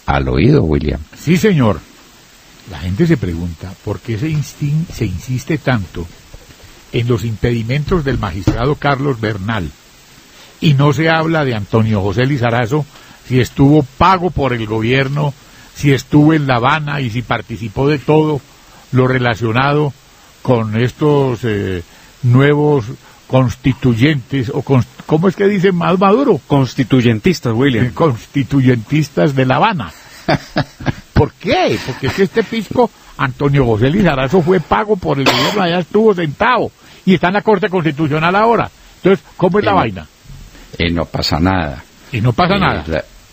al oído, William. Sí, señor. La gente se pregunta por qué se insiste tanto en los impedimentos del magistrado Carlos Bernal y no se habla de Antonio José Lizarazo, si estuvo pago por el gobierno, si estuvo en La Habana y si participó de todo lo relacionado con estos nuevos constituyentes, o ¿cómo es que dicen más Maduro? Constituyentistas, William. Constituyentistas de La Habana. ¿Por qué? Porque es que este pisco, Antonio José Lizarazo, fue pago por el gobierno, allá estuvo sentado, y está en la Corte Constitucional ahora. Entonces, ¿cómo es la vaina? Y no pasa nada. Y no pasa nada.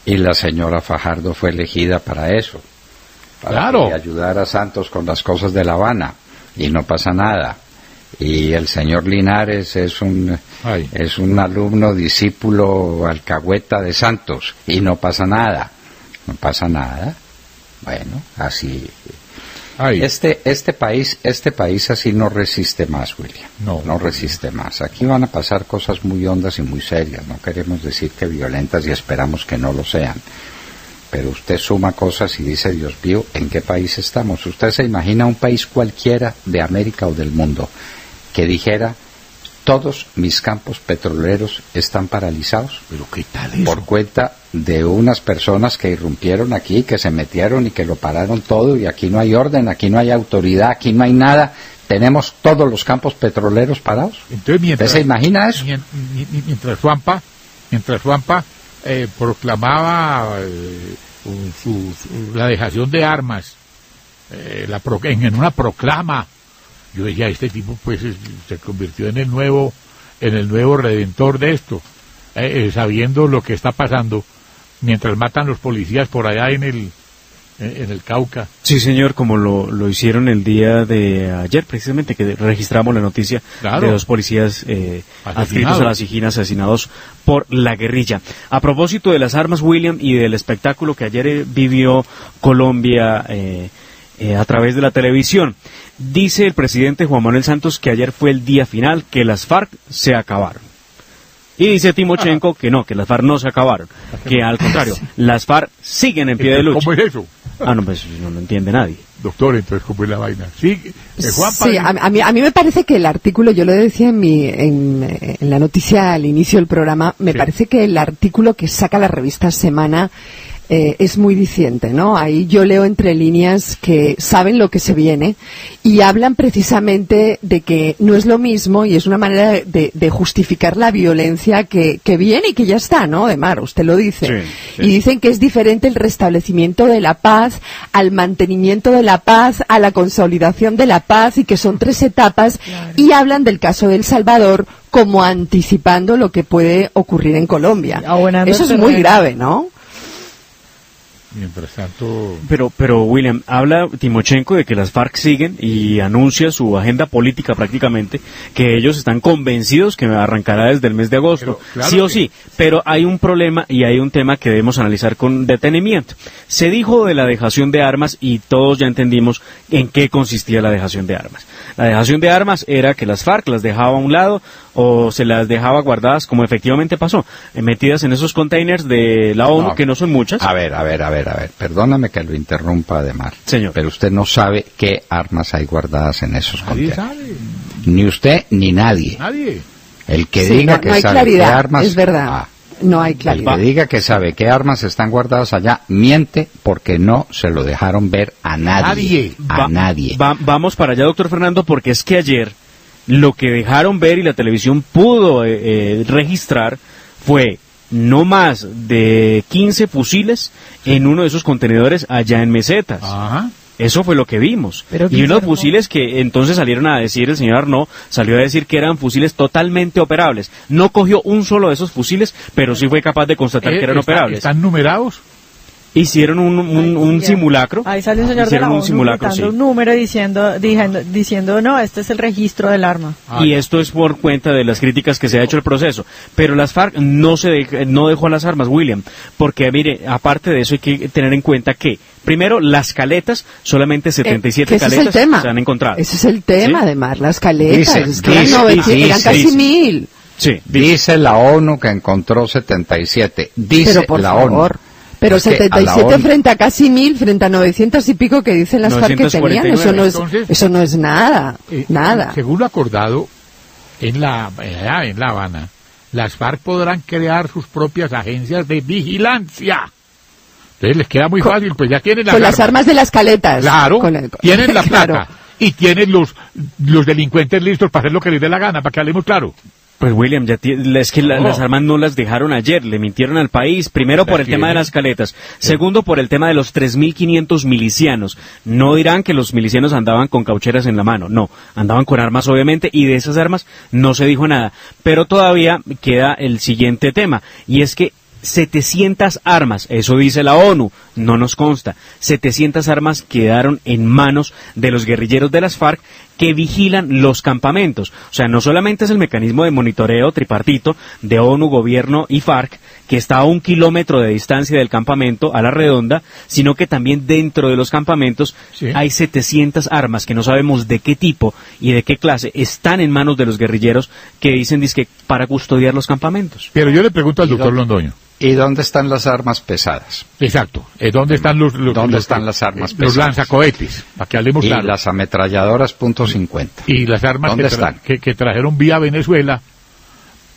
Y la señora Fajardo fue elegida para eso. Para ayudar a Santos con las cosas de La Habana. Y no pasa nada. Y el señor Linares es un alumno, discípulo, alcahueta de Santos. Y no pasa nada. No pasa nada. Bueno, así. Este país así no resiste más, William. No resiste más. Aquí van a pasar cosas muy hondas y muy serias. No queremos decir que violentas y esperamos que no lo sean. Pero usted suma cosas y dice, Dios mío, ¿en qué país estamos? Usted se imagina un país cualquiera de América o del mundo que dijera, todos mis campos petroleros están paralizados. ¿Pero qué tal eso? Por cuenta de unas personas que irrumpieron aquí, que se metieron y que lo pararon todo, y aquí no hay orden, aquí no hay autoridad, aquí no hay nada. Tenemos todos los campos petroleros parados. Entonces, ¿usted se imagina eso? Mientras Juanpa proclamaba la dejación de armas, en una proclama, yo decía, este tipo pues se convirtió en el nuevo redentor de esto, sabiendo lo que está pasando mientras matan los policías por allá en el Cauca. Sí, señor, como lo hicieron el día de ayer, precisamente, que registramos la noticia de dos policías adscritos a las SIJIN asesinados por la guerrilla. A propósito de las armas, William, y del espectáculo que ayer vivió Colombia a través de la televisión, dice el presidente Juan Manuel Santos que ayer fue el día final, que las FARC se acabaron. Y dice Timochenko que no, que las FARC no se acabaron, que al contrario, las FARC siguen en pie de lucha. ¿Cómo es eso? Pues no lo entiende nadie. Doctor, entonces, ¿cómo es la vaina? Sí, sí, a mí me parece que el artículo, yo lo decía en la noticia al inicio del programa, me parece que el artículo que saca la revista Semana es muy diciente, ¿no? Ahí yo leo entre líneas que saben lo que se viene y hablan precisamente de que no es lo mismo y es una manera de justificar la violencia que viene y que ya está, ¿no? De mar, usted lo dice. Sí. Y dicen que es diferente el restablecimiento de la paz al mantenimiento de la paz, a la consolidación de la paz, y que son 3 etapas, y hablan del caso de El Salvador como anticipando lo que puede ocurrir en Colombia. Eso es muy grave, ¿no? Mientras tanto... Pero William, habla Timochenko de que las FARC siguen y anuncia su agenda política prácticamente, que ellos están convencidos que arrancará desde el mes de agosto, sí o sí, pero hay un problema y hay un tema que debemos analizar con detenimiento. Se dijo de la dejación de armas y todos ya entendimos en qué consistía la dejación de armas. La dejación de armas era que las FARC las dejaba a un lado o se las dejaba guardadas, como efectivamente pasó, metidas en esos containers de la ONU, que no son muchas. A ver, perdóname que lo interrumpa, Ademar. Señor. Pero usted no sabe qué armas hay guardadas en esos containers. Nadie sabe. Ni usted ni nadie. Nadie. El que diga que no hay sabe claridad, qué armas... es verdad. No hay claridad. El que diga que sabe qué armas están guardadas allá, miente, porque no se lo dejaron ver a nadie. Nadie. Vamos para allá, doctor Fernando, porque es que ayer lo que dejaron ver y la televisión pudo registrar fue no más de 15 fusiles en uno de esos contenedores allá en Mesetas. Ajá. Eso fue lo que vimos. Y unos fusiles que entonces salieron a decir, el señor Arnaud salió a decir que eran fusiles totalmente operables. No cogió un solo de esos fusiles, pero sí fue capaz de constatar que eran operables. ¿Están numerados? Hicieron un simulacro. Ahí sale un señor de la ONU dando un número diciendo, no, este es el registro del arma. Y esto es por cuenta de las críticas que se ha hecho al proceso. Pero las FARC no dejó las armas, William, porque mire, aparte de eso hay que tener en cuenta que, primero, las caletas, solamente 77 caletas se han encontrado. Ese es el tema, ¿sí? Además, las caletas, eran casi 1000. Sí, dice la ONU que encontró 77. Dice pero por la favor. ONU. Pero 77 frente a casi 1000, frente a 900 y pico que dicen las FARC que tenían, eso no es nada, nada. Según lo acordado en La Habana, las FARC podrán crear sus propias agencias de vigilancia. Entonces les queda muy fácil, pues ya tienen las armas de las caletas. Claro, tienen la plata, claro. Y tienen los delincuentes listos para hacer lo que les dé la gana, para que hablemos claro. Pues William, es que las armas no las dejaron ayer, le mintieron al país, primero por el tema de las caletas, segundo por el tema de los 3.500 milicianos. No dirán que los milicianos andaban con caucheras en la mano, no, andaban con armas obviamente, y de esas armas no se dijo nada. Pero todavía queda el siguiente tema, y es que 700 armas, eso dice la ONU, no nos consta, 700 armas quedaron en manos de los guerrilleros de las FARC que vigilan los campamentos. O sea, no solamente es el mecanismo de monitoreo tripartito de ONU, gobierno y FARC, que está a 1 kilómetro de distancia del campamento, a la redonda, sino que también dentro de los campamentos hay 700 armas que no sabemos de qué tipo y de qué clase están en manos de los guerrilleros que dicen dizque para custodiar los campamentos. Pero yo le pregunto al doctor Londoño. ¿Y dónde están las armas pesadas? Exacto. ¿Dónde están las armas pesadas? Los lanzacohetes, para que hablemos claro. Y las ametralladoras .50. Y las armas que trajeron vía Venezuela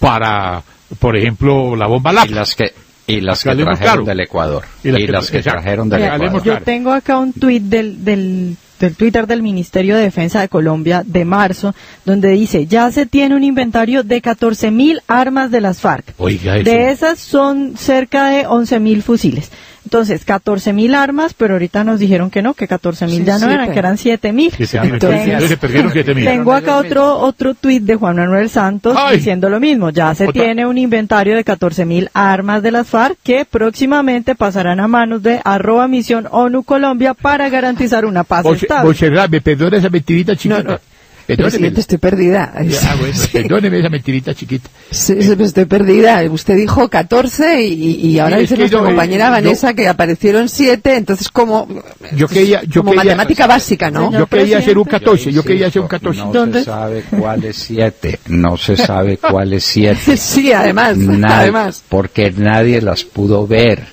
para, por ejemplo, la bomba Lapa. Y las que trajeron del Ecuador. Y las que trajeron del Ecuador. Yo tengo acá un tuit del Twitter del Ministerio de Defensa de Colombia de marzo, donde dice, ya se tiene un inventario de 14.000 armas de las FARC. Oiga, eso. De esas son cerca de 11.000 fusiles. Entonces, 14.000 armas, pero ahorita nos dijeron que no, que 14.000 ya no eran, que eran 7.000. Entonces se perdieron 7.000. Tengo acá otro tuit de Juan Manuel Santos diciendo lo mismo. Ya se tiene un inventario de 14.000 armas de las FARC que próximamente pasarán a manos de @misión ONU Colombia para garantizar una paz estable. ¿Me perdona esa mentirita chiquita? No. Presidente, estoy perdida. Perdóneme esa mentirita chiquita. Sí, estoy perdida. Usted dijo 14 y ahora dice nuestra compañera Vanessa que aparecieron 7, entonces como matemática básica, ¿no? Yo quería hacer un 14, No se sabe cuál es 7, no se sabe cuál es 7. Sí, además. Porque nadie las pudo ver,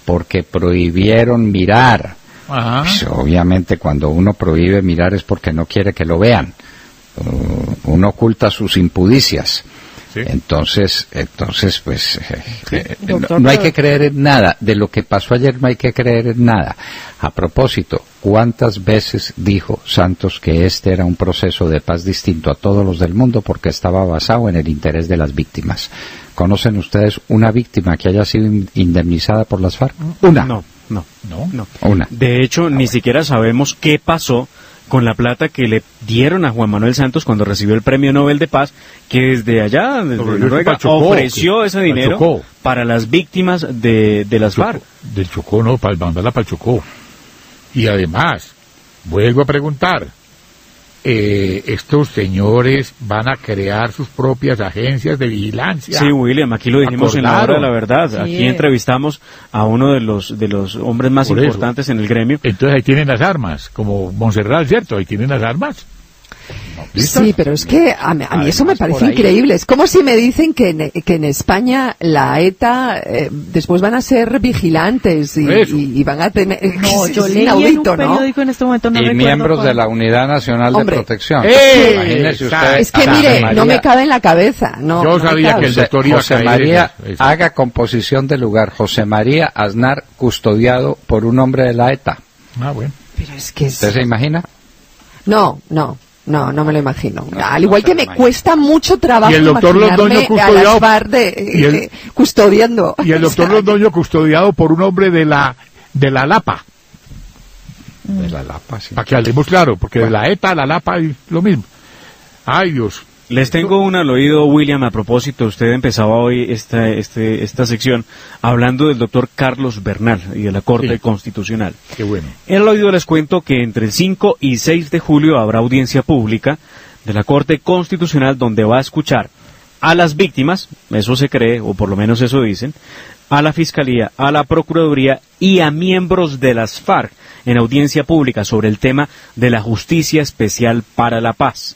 porque prohibieron mirar. Pues, obviamente cuando uno prohíbe mirar es porque no quiere que lo vean. Uno oculta sus impudicias. ¿Sí? Entonces pues no hay que creer en nada de lo que pasó ayer, no hay que creer en nada. A propósito, ¿cuántas veces dijo Santos que este era un proceso de paz distinto a todos los del mundo porque estaba basado en el interés de las víctimas? ¿Conocen ustedes una víctima que haya sido indemnizada por las FARC? Una. No. Una. De hecho, ni siquiera sabemos qué pasó con la plata que le dieron a Juan Manuel Santos cuando recibió el Premio Nobel de Paz, que desde allá, desde Noruega, ofreció ese dinero para las víctimas de las FARC. Del Chocó, no, para mandarla para el Chocó. Y además, vuelvo a preguntar, estos señores van a crear sus propias agencias de vigilancia. Sí, William, aquí lo dijimos en la hora de la verdad. Sí. Aquí entrevistamos a uno de los hombres más importantes en el gremio. Entonces ahí tienen las armas, como Montserrat, ¿cierto? Ahí tienen las armas. Sí, pero es que a mí eso me parece increíble. Es como si me dicen que en España la ETA después van a ser vigilantes y van a tener... No, yo leí inaudito, en un periódico en este momento, no recuerdo miembros de la Unidad Nacional de Protección. Imagínese usted. Es que mire, no me cabe en la cabeza. Yo sabía que el doctor iba a José María, haga composición del lugar. José María Aznar, custodiado por un hombre de la ETA. Bueno. Pero es que... ¿Usted se imagina? No me lo imagino. Al igual que me cuesta mucho trabajo y el doctor Londoño custodiado custodiando. Y el doctor Londoño custodiado por un hombre de la Lapa. De la Lapa, sí. Para que hablemos claro, porque de la ETA a la Lapa es lo mismo. Ay, Dios. Les tengo una al oído, William, a propósito, usted empezaba hoy esta sección hablando del doctor Carlos Bernal y de la Corte Constitucional. Qué bueno. En el oído les cuento que entre el 5 y 6 de julio habrá audiencia pública de la Corte Constitucional donde va a escuchar a las víctimas, eso se cree, o por lo menos eso dicen, a la Fiscalía, a la Procuraduría y a miembros de las FARC en audiencia pública sobre el tema de la Justicia Especial para la Paz.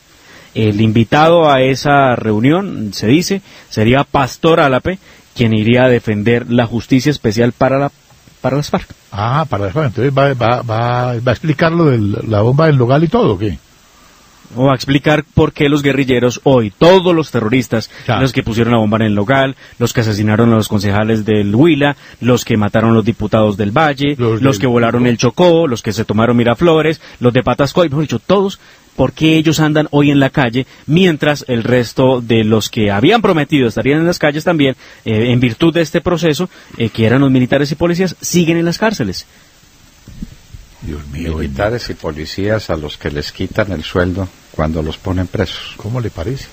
El invitado a esa reunión, se dice, sería Pastor Álape, quien iría a defender la justicia especial para para las FARC. Ah, para las FARC. Entonces va a explicar lo de la bomba del Nogal y todo, ¿o qué? O a explicar por qué los guerrilleros hoy, todos los terroristas, los que pusieron la bomba en el Nogal, los que asesinaron a los concejales del Huila, los que mataron a los diputados del Valle, los que volaron el Chocó, los que se tomaron Miraflores, los de Patascoy, mejor dicho, todos, por qué ellos andan hoy en la calle, mientras el resto de los que habían prometido estarían en las calles también, en virtud de este proceso, que eran los militares y policías, siguen en las cárceles. Dios mío, militares y policías a los que les quitan el sueldo cuando los ponen presos. ¿Cómo le parece?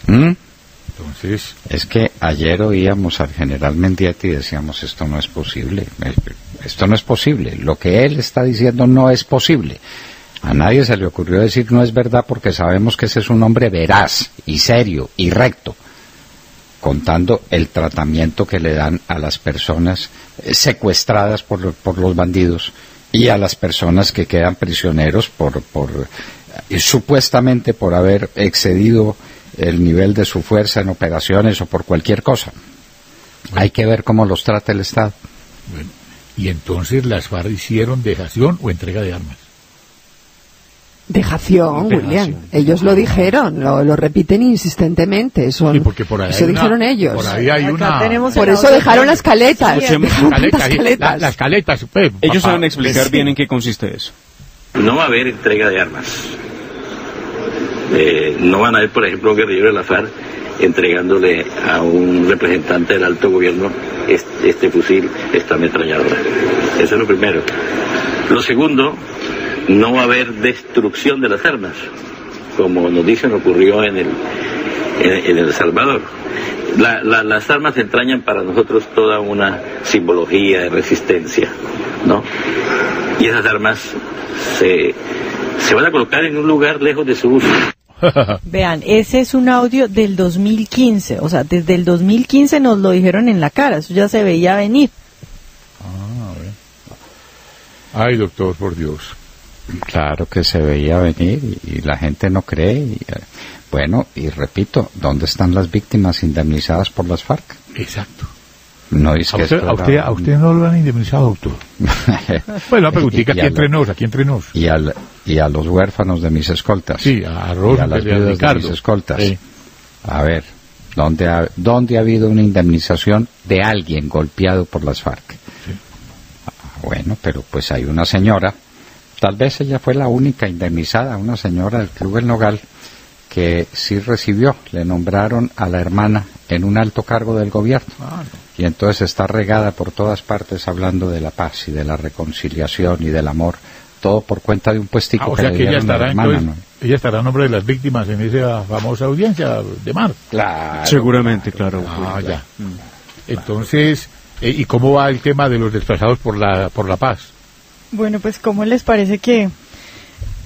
Entonces, es que ayer oíamos al general Mendieta y decíamos, esto no es posible, lo que él está diciendo no es posible. A nadie se le ocurrió decir no es verdad, porque sabemos que ese es un hombre veraz y serio y recto, contando el tratamiento que le dan a las personas secuestradas por los bandidos y a las personas que quedan prisioneros supuestamente por haber excedido el nivel de su fuerza en operaciones o por cualquier cosa. Hay que ver cómo los trata el Estado. Bueno, y entonces las FARC hicieron dejación o entrega de armas. Dejación, William. Ellos lo dijeron, lo repiten insistentemente. Eso dijeron ellos. Por ahí hay por eso dejaron las caletas. Las caletas. Ellos saben explicar bien en qué consiste eso. No va a haber entrega de armas. No van a haber, por ejemplo, un guerrillero de la FARC entregándole a un representante del alto gobierno este fusil, esta ametralladora. Eso es lo primero. Lo segundo, no va a haber destrucción de las armas, como nos dicen ocurrió en El Salvador. Las armas entrañan para nosotros toda una simbología de resistencia, ¿no? Y esas armas se van a colocar en un lugar lejos de su uso. Vean, ese es un audio del 2015, o sea, desde el 2015 nos lo dijeron en la cara, eso ya se veía venir. Ay, doctor, por Dios. Claro que se veía venir y la gente no cree. Bueno, y repito, ¿dónde están las víctimas indemnizadas por las FARC? Exacto. No es que a usted no lo han indemnizado, doctor. Bueno, la preguntita, aquí entre nos. Y a los huérfanos de mis escoltas. Sí, a Rosa, y a las viudas de mis escoltas. Sí. A ver, ¿dónde ha habido una indemnización de alguien golpeado por las FARC? Sí. Bueno, pero pues hay una señora, tal vez ella fue la única indemnizada, una señora del Club El Nogal, que sí recibió, le nombraron a la hermana en un alto cargo del gobierno. Y entonces está regada por todas partes hablando de la paz y de la reconciliación y del amor, todo por cuenta de un puestico que le dieron a la hermana. Entonces, ella estará a nombre de las víctimas en esa famosa audiencia de Mar. Claro. Seguramente, claro. Ya. Entonces, ¿y cómo va el tema de los desplazados por la paz? Bueno, pues ¿cómo les parece que,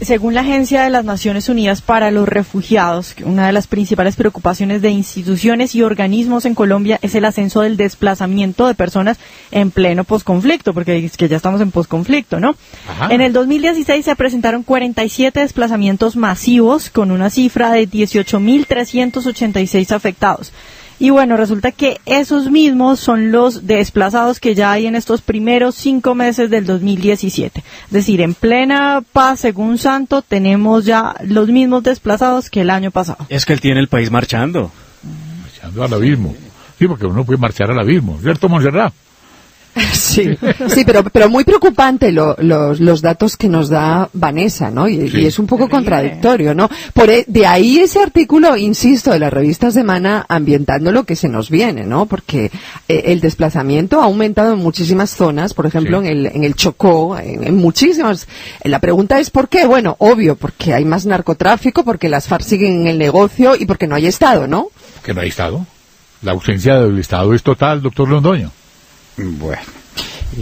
según la Agencia de las Naciones Unidas para los Refugiados, una de las principales preocupaciones de instituciones y organismos en Colombia es el ascenso del desplazamiento de personas en pleno posconflicto, porque es que ya estamos en posconflicto, ¿no? Ajá. En el 2016 se presentaron 47 desplazamientos masivos con una cifra de 18.386 afectados. Y bueno, resulta que esos mismos son los desplazados que ya hay en estos primeros 5 meses del 2017. Es decir, en plena paz, según Santo, tenemos ya los mismos desplazados que el año pasado. Es que él tiene el país marchando. Marchando al abismo. Sí, porque uno puede marchar al abismo, ¿cierto, Montserrat? Sí, pero muy preocupante los datos que nos da Vanessa, ¿no? Y es un poco contradictorio, ¿no? De ahí ese artículo, insisto, de las revistas de Mana ambientando lo que se nos viene, ¿no? Porque el desplazamiento ha aumentado en muchísimas zonas, por ejemplo, sí, en el Chocó, en muchísimas. La pregunta es ¿por qué? Bueno, obvio, porque hay más narcotráfico, porque las FARC siguen en el negocio y porque no hay Estado, ¿no? Que no hay Estado. La ausencia del Estado es total, doctor Londoño. Bueno,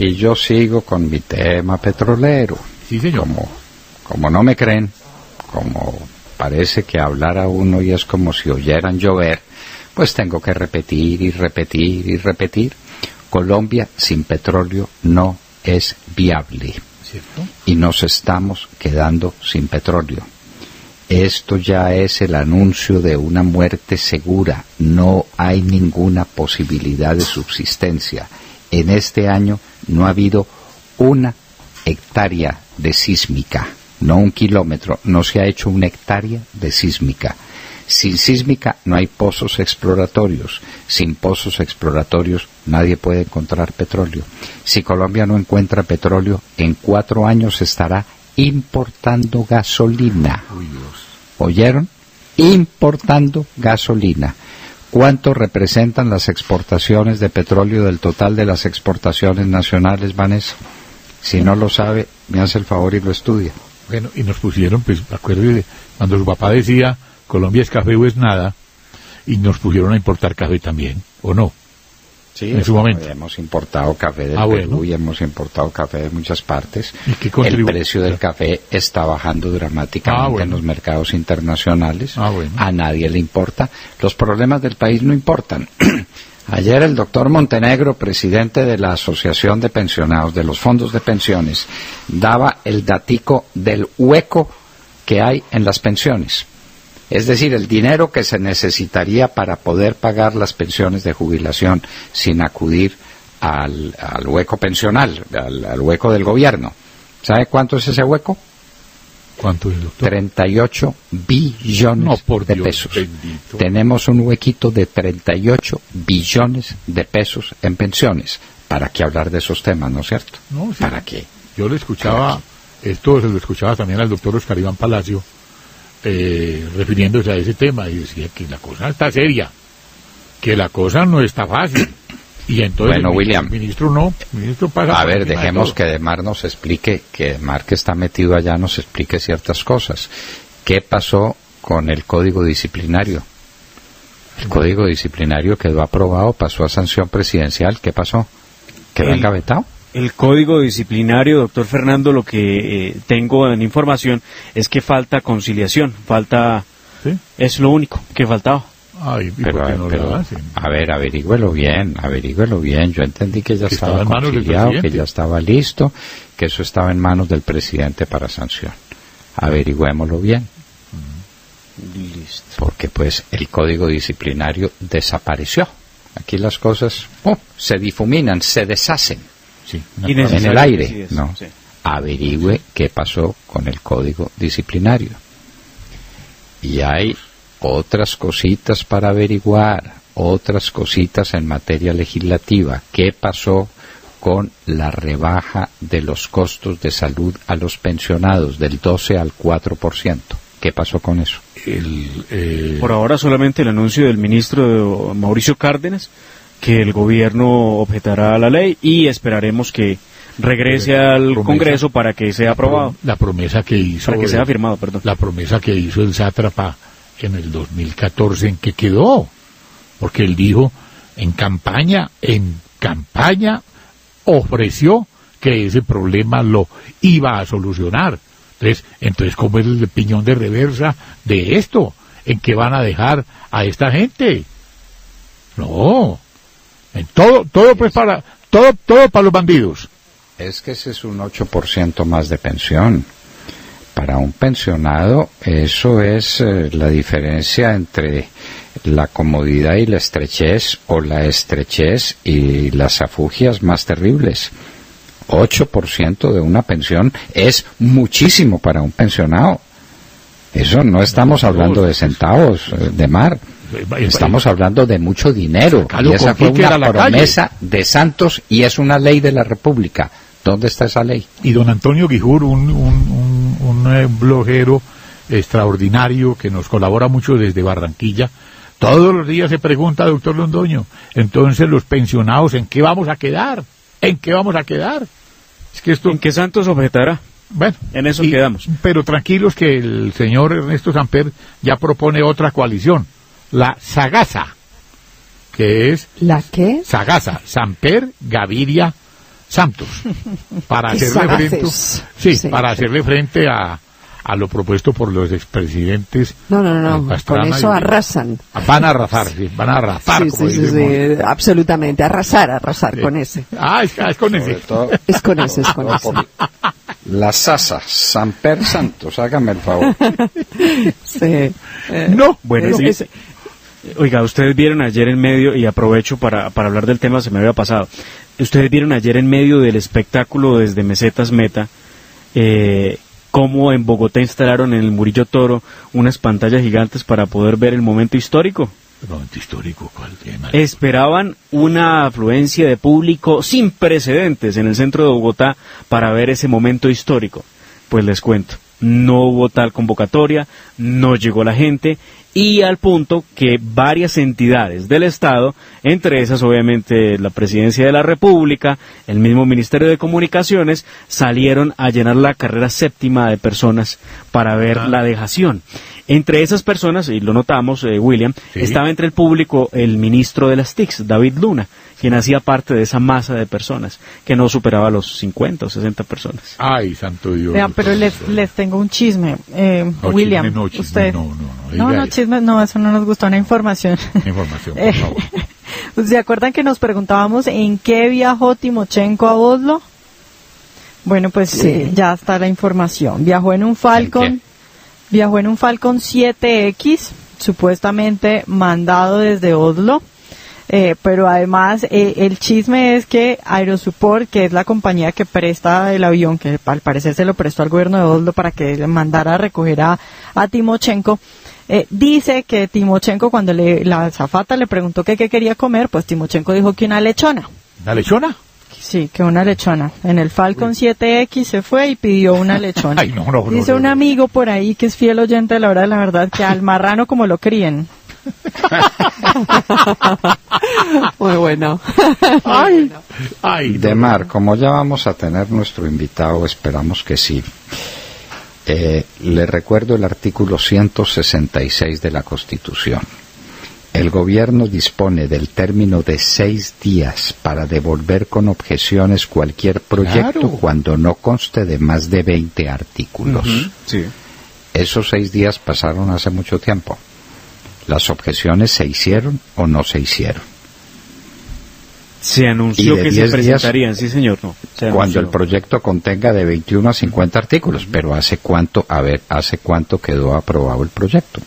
y yo sigo con mi tema petrolero. Sí, señor. Como no me creen, como parece que hablar a uno y es como si oyeran llover, pues tengo que repetir y repetir y repetir. Colombia sin petróleo no es viable. ¿Cierto? Y nos estamos quedando sin petróleo. Esto ya es el anuncio de una muerte segura. No hay ninguna posibilidad de subsistencia. En este año no ha habido una hectárea de sísmica, no 1 kilómetro, no se ha hecho una hectárea de sísmica. Sin sísmica no hay pozos exploratorios, sin pozos exploratorios nadie puede encontrar petróleo. Si Colombia no encuentra petróleo, en 4 años estará importando gasolina. ¿Oyeron? Importando gasolina. ¿Cuánto representan las exportaciones de petróleo del total de las exportaciones nacionales, Vanessa? Si no lo sabe, me hace el favor y lo estudia. Bueno, y nos pusieron, pues, acuérdese, cuando su papá decía, Colombia es café o es nada, y nos pusieron a importar café también, ¿o no? Sí, en su momento. Hemos importado café del Perú y hemos importado café de muchas partes. El precio del café está bajando dramáticamente en los mercados internacionales. A nadie le importa. Los problemas del país no importan. Ayer el doctor Montenegro, presidente de la Asociación de Pensionados, de los fondos de pensiones, daba el datico del hueco que hay en las pensiones. Es decir, el dinero que se necesitaría para poder pagar las pensiones de jubilación sin acudir al hueco pensional, al hueco del gobierno. ¿Sabe cuánto es ese hueco? ¿Cuánto es, doctor? 38 billones de pesos. Bendito. Tenemos un huequito de 38 billones de pesos en pensiones. ¿Para qué hablar de esos temas, no es cierto? No, sí. ¿Para qué? Yo le escuchaba, esto se lo escuchaba también al doctor Oscar Iván Palacio, refiriéndose a ese tema, y decía que la cosa está seria, que la cosa no está fácil. Y entonces bueno, el ministro paga. A ver, dejemos que Demar nos explique, que Demar, que está metido allá, nos explique ciertas cosas. ¿Qué pasó con el Código Disciplinario? El Código Disciplinario quedó aprobado, pasó a sanción presidencial. ¿Qué pasó? ¿Quedó engavetado? El Código Disciplinario, doctor Fernando, lo que tengo en información es que falta conciliación, ¿sí? Es lo único que faltaba. Ay, pero, lo hacen? A ver, averígüelo bien. Yo entendí que ya estaba conciliado, que ya estaba listo, que eso estaba en manos del presidente para sanción. Averigüémoslo bien. Listo. Porque pues el Código Disciplinario desapareció. Aquí las cosas se difuminan, se deshacen. Sí, en el aire. Sí, no. Sí. Averigüe qué pasó con el Código Disciplinario. Y hay otras cositas para averiguar, otras cositas en materia legislativa. ¿Qué pasó con la rebaja de los costos de salud a los pensionados del 12 al 4%? ¿Qué pasó con eso? Por ahora solamente el anuncio del ministro Mauricio Cárdenas, que el gobierno objetará la ley y esperaremos que regrese al Congreso para que sea aprobado. La promesa que hizo... Para que sea firmado, perdón. La promesa que hizo el sátrapa en el 2014, ¿en qué quedó? Porque él dijo, en campaña, ofreció que ese problema lo iba a solucionar. Entonces, ¿cómo es el piñón de reversa de esto? ¿En qué van a dejar a esta gente? No, en todo pues todo para los bandidos. Es que ese es un 8% más de pensión. Para un pensionado, eso es la diferencia entre la comodidad y la estrechez, o la estrechez y las afugias más terribles. 8% de una pensión es muchísimo para un pensionado. Eso no estamos hablando de centavos, Demar. Estamos hablando de mucho dinero. Y esa fue una promesa de Santos y es una ley de la República. ¿Dónde está esa ley? Y don Antonio Guijur, un bloguero extraordinario que nos colabora mucho desde Barranquilla, todos los días se pregunta, doctor Londoño, entonces los pensionados, ¿en qué vamos a quedar? ¿En qué vamos a quedar? Es que esto... ¿En qué Santos objetará? Bueno, en eso quedamos. Pero tranquilos que el señor Ernesto Samper ya propone otra coalición, la Sagasa, que es... ¿La qué? Sagasa, Samper, Gaviria, Santos, para hacerle frente, para hacerle frente a lo propuesto por los expresidentes. No, con eso arrasan. Van a arrasar, van a arrasar. Sí, absolutamente, arrasar con ese. Es con ese. Es con ese. La Sasa, Samper Santos, hágame el favor. Sí. No, bueno, oiga, ustedes vieron ayer en medio, y aprovecho para hablar del tema, se me había pasado. Ustedes vieron ayer en medio del espectáculo desde Mesetas Meta, cómo en Bogotá instalaron en el Murillo Toro unas pantallas gigantes para poder ver el momento histórico. ¿El momento histórico cuál? Esperaban una afluencia de público sin precedentes en el centro de Bogotá para ver ese momento histórico. Pues les cuento, no hubo tal convocatoria, no llegó la gente, y al punto que varias entidades del Estado, entre esas obviamente la Presidencia de la República, el mismo Ministerio de Comunicaciones, salieron a llenar la carrera séptima de personas para ver la dejación. Entre esas personas, y lo notamos, William, estaba entre el público el ministro de las TICs, David Luna, quien hacía parte de esa masa de personas, que no superaba los 50 o 60 personas. Ay, santo Dios. Vean, pero les tengo un chisme, William. Usted... No, chisme, no, eso no nos gusta, una información. Información, por favor. ¿Se acuerdan que nos preguntábamos en qué viajó Timochenko a Oslo? Bueno, pues ya está la información. Viajó en un Falcon 7X, supuestamente mandado desde Oslo, pero además el chisme es que Aerosupport, que es la compañía que presta el avión, que al parecer se lo prestó al gobierno de Oslo para que le mandara a recoger a Timochenko, dice que Timochenko, cuando la azafata le preguntó qué quería comer, pues Timochenko dijo que una lechona. ¿Una lechona? Sí, que una lechona. En el Falcon 7X se fue y pidió una lechona. Ay, Dice un amigo por ahí que es fiel oyente de la hora de la verdad, que al marrano como lo críen. Muy bueno. Ay, Demar, como ya vamos a tener nuestro invitado, esperamos que sí. Le recuerdo el artículo 166 de la Constitución. El gobierno dispone del término de 6 días para devolver con objeciones cualquier proyecto cuando no conste de más de 20 artículos. Sí. Esos 6 días pasaron hace mucho tiempo. ¿Las objeciones se hicieron o no se hicieron? Se anunció que se presentarían, sí señor. No, cuando el proyecto contenga de 21 a 50 artículos, pero ¿hace cuánto quedó aprobado el proyecto?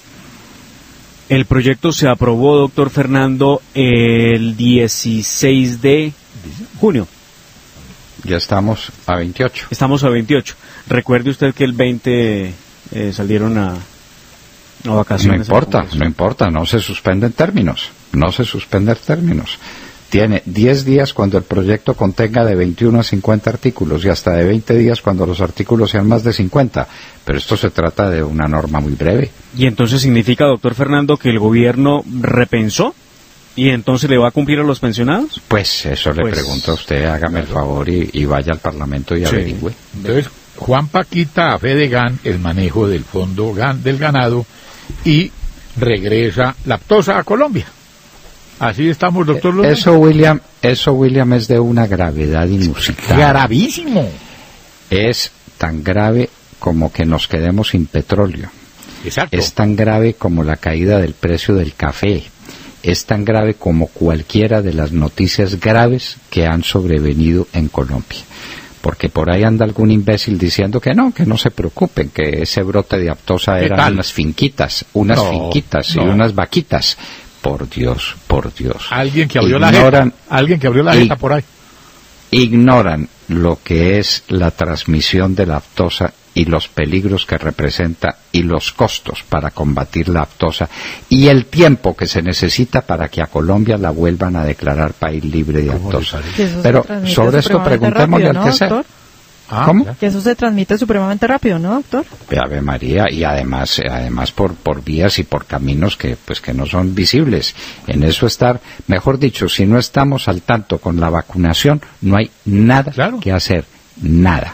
El proyecto se aprobó, doctor Fernando, el 16 de junio. Ya estamos a 28. Estamos a 28. Recuerde usted que el 20 salieron a vacaciones. No importa, no se suspenden términos. Tiene 10 días cuando el proyecto contenga de 21 a 50 artículos y hasta de 20 días cuando los artículos sean más de 50. Pero esto se trata de una norma muy breve. ¿Y entonces significa, doctor Fernando, que el gobierno repensó y entonces le va a cumplir a los pensionados? Pues eso le pregunto a usted, hágame el favor y vaya al Parlamento y averigüe. Entonces, Juanpa quita a Fedegan el manejo del fondo del ganado y regresa Laptosa a Colombia. Así estamos, doctor López. Eso, William, es de una gravedad inusitada. ¡Gravísimo! Es tan grave como que nos quedemos sin petróleo. Exacto. Es tan grave como la caída del precio del café. Es tan grave como cualquiera de las noticias graves que han sobrevenido en Colombia. Porque por ahí anda algún imbécil diciendo que no se preocupen, que ese brote de Aptosa eran unas finquitas y unas vaquitas. Por Dios. Alguien que abrió la jeta por ahí. Ignoran lo que es la transmisión de la aftosa y los peligros que representa y los costos para combatir la aftosa y el tiempo que se necesita para que a Colombia la vuelvan a declarar país libre de aftosa. Pero sobre esto preguntémosle al que sea. ¿Cómo? Que eso se transmite supremamente rápido, ¿no, doctor? Ave María, y además por vías y por caminos que no son visibles. En eso mejor dicho, si no estamos al tanto con la vacunación, no hay nada que hacer, nada.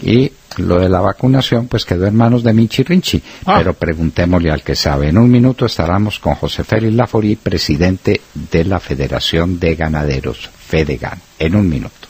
Y lo de la vacunación pues quedó en manos de Minchi Rinchi, pero preguntémosle al que sabe. En un minuto estaremos con José Félix Laforí, presidente de la Federación de Ganaderos, Fedegan. En un minuto.